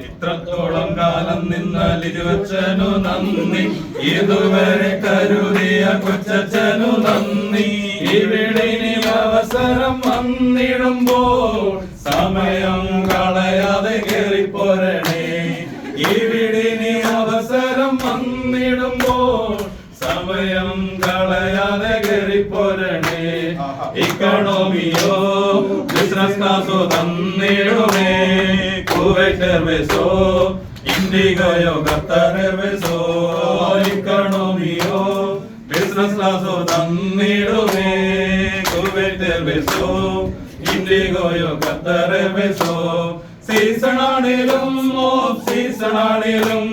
ഇത്രത്തോളം കാലം നിന്ന ലിജുവച്ചനു നന്ദി, ഇതുവരെ കരുതിയ കൊച്ചച്ചനു നന്ദി. ഇവിടെ ഇനി അവസരം വന്നിടുമ്പോൾ സമയം കളയാതെ കേറിപ്പോരണേ. ഇവിടെ ഇനി അവസരം വന്നിടുമ്പോൾ സമയം കളയാതെ കേറിപ്പോരണേ. ഇക്കണോമിയോ ബിസിനസ് ക്ലാസോ തന്നിടുമേ. കുവൈറ്റ് എയർവേസോ ഇൻഡിഗോയോ ഖത്തർ എയർവേസോ. ഇക്കണോമിയോ ബിസിനസ് ക്ലാസോ തന്നിടുമേ. കുവൈറ്റ് എയർവേസോ ഇൻഡിഗോയോ ഖത്തർ എയർവേസോ. സീസണാണേലും ഓഫ് സീസണാണേലും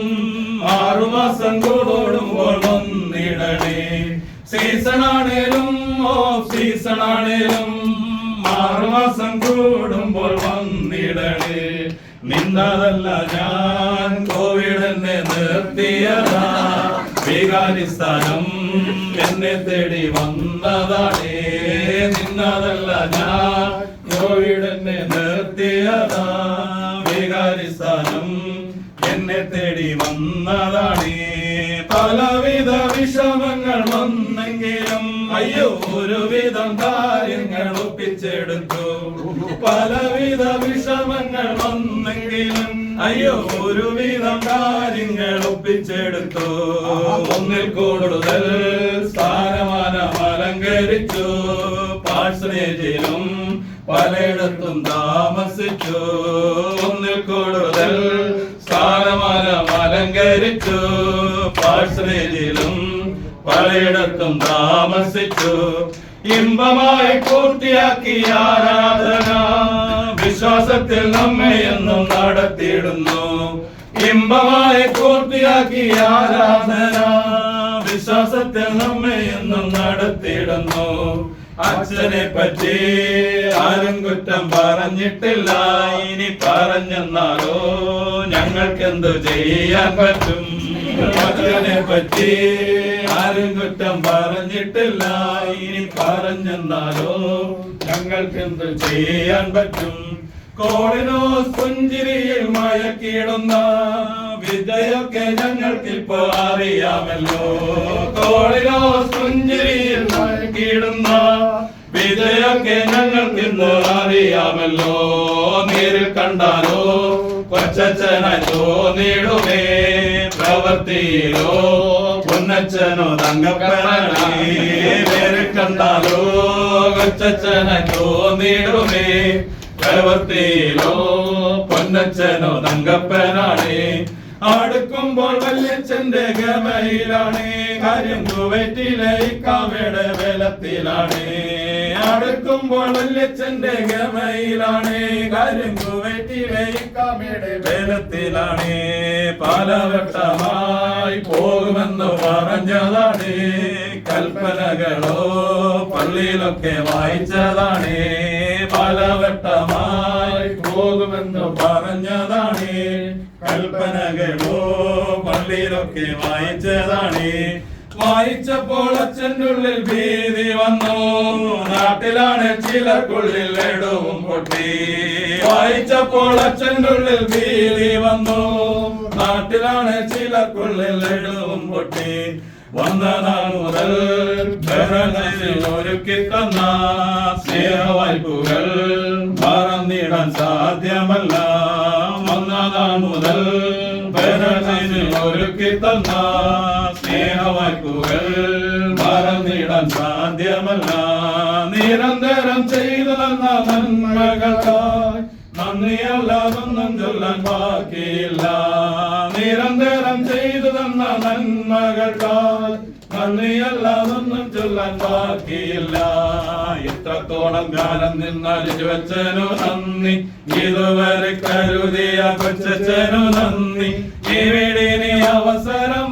6 മാസം കൂടുമ്പോൾ വന്നിടണേ. സീസണാണേലും ഓഫ് സീസണാണേലും 6 മാസം കൂടുമ്പോൾ വന്നിടണേ. നിന്നതല്ല ഞാൻ കോവിഡ് എന്നെ നിർത്തിയതാ. വികാരിസ്ഥാനം എന്നെ തേടി വന്നതാണേ. നിന്നതല്ല ഞാൻ കോവിഡ് എന്നെ നിർത്തിയതാ. വികാരിസ്ഥാനം എന്നെ തേടി വന്നതാണേ. പലവിധ വിഷമങ്ങൾ വന്നെങ്കിലും അയ്യോ ഒരുവിധം കാര്യങ്ങൾ ഒപ്പിച്ചെടുത്തു. പലവിധ വിഷമങ്ങൾ വന്നെങ്കിലും അയ്യോ ഒരുവിധം കാര്യങ്ങൾ ഒപ്പിച്ചെടുത്തു. ഒന്നിൽ കൂടുതൽ സ്ഥാനമാനം അലങ്കരിച്ചു. പാഴ്സണേജിലും പലയിടത്തും താമസിച്ചു. ഒന്നിൽ കൂടുതൽ സ്ഥാനമാനം അലങ്കരിച്ചു. പാഴ്സണേജിലും പലയിടത്തും താമസിച്ചു. ഇമ്പമായി പൂർത്തിയാക്കി ആരാധന വിശ്വാസത്തിൽ നമ്മെ എന്നും നടത്തിയിടുന്നു. ഇമ്പമായി പൂർത്തിയാക്കി ആരാധന വിശ്വാസത്തിൽ നമ്മെ എന്നും നടത്തിയിടുന്നു. അച്ഛനെ പറ്റി ആരും കുറ്റം പറഞ്ഞിട്ടില്ല. ഇനി പറഞ്ഞെന്നാലോ ഞങ്ങൾക്കെന്തു ചെയ്യാൻ പറ്റും? അച്ഛനെ പറ്റി ആരും കുറ്റം പറഞ്ഞിട്ടില്ല. ഇനി പറഞ്ഞെന്നാലോ ഞങ്ങൾക്കെന്തു ചെയ്യാൻ പറ്റും? കോളിനോസ് പുഞ്ചിരിയിൽ മയക്കിടുന്ന വിജയൊക്കെ ഞങ്ങൾക്കിപ്പോ അറിയാമല്ലോ. കോളിനോസ് പുഞ്ചിരിയിൽ മയക്കിടുന്ന വിജയൊക്കെ ഞങ്ങൾക്കിന്ന് അറിയാമല്ലോ. നേരിൽ കണ്ടാലോ കൊച്ചച്ഛനായി തോന്നിടുമേ. പ്രവൃത്തിയിലോ പൊന്നച്ഛനോ തങ്കപ്പനാണേ. നേരിൽ കണ്ടാലോ കൊച്ചച്ഛനായി തോന്നിടുമേ. പ്രവൃത്തിയിലോ പൊന്നച്ഛനോ തങ്കപ്പനാണേ. അടുക്കുമ്പോൾ വല്യച്ഛന്റെ ഗമയിലാണ്. കാര്യം കുവൈറ്റിലെ ഇക്കാമയുടെ ബലത്തിലാണ്. അടുക്കുമ്പോൾ വല്യച്ഛന്റെ ഗമയിലാണ്. കാര്യം കുവൈറ്റിലെ ഇക്കാമയുടെ ബലത്തിലാണ്. പലവട്ടമായി പോകുമെന്ന് പറഞ്ഞതാണ്. കൽപ്പനകളോ പള്ളിയിലൊക്കെ വായിച്ചതാണ്. പലവട്ടമായി പോകുമെന്ന് പറഞ്ഞതാണ്. കൽപ്പനകളോ പള്ളിയിലൊക്കെ വായിച്ചതാണ്. വായിച്ചപ്പോൾ അച്ഛൻ്റെ ഉള്ളിൽ ഭീതി വന്നു. നാട്ടിലാണ് ചിലർക്കുള്ളിൽ ഇടവും പൊട്ടി. വായിച്ചപ്പോൾ അച്ഛൻ്റെ ഉള്ളിൽ ഭീതി വന്നു. നാട്ടിലാണ് ചിലർക്കുള്ളിൽ ഇടവും പൊട്ടി. വന്നനാൾ മുതൽ ഒരുക്കി തന്ന സ്നേഹവായ്പുകൾ മറന്നിടാൻ സാധ്യമല്ല. വന്നനാൾ മുതൽ ഒരുക്കി തന്ന സ്നേഹവായ്പുകൾ മറന്നിടാൻ സാധ്യമല്ല. നിരന്തരം ചെയ്തു തന്ന നന്മകൾക്കായി നന്ദിയല്ലാതൊന്നും ചൊല്ലാൻ ബാക്കിയില്ല. നിരന്തരം ചെയ്തു തന്ന നന്മകൾക്കായി നന്ദിയല്ലാതൊന്നും ചൊല്ലാൻ ബാക്കിയില്ല. ഇത്രത്തോളം കാലം നിന്നാൽ ലിജുവച്ചനു നന്ദി. ഇതുവരെ കരുതിയ കൊച്ചച്ഛനു നന്ദി. ഇവിടെ ഇനി അവസരം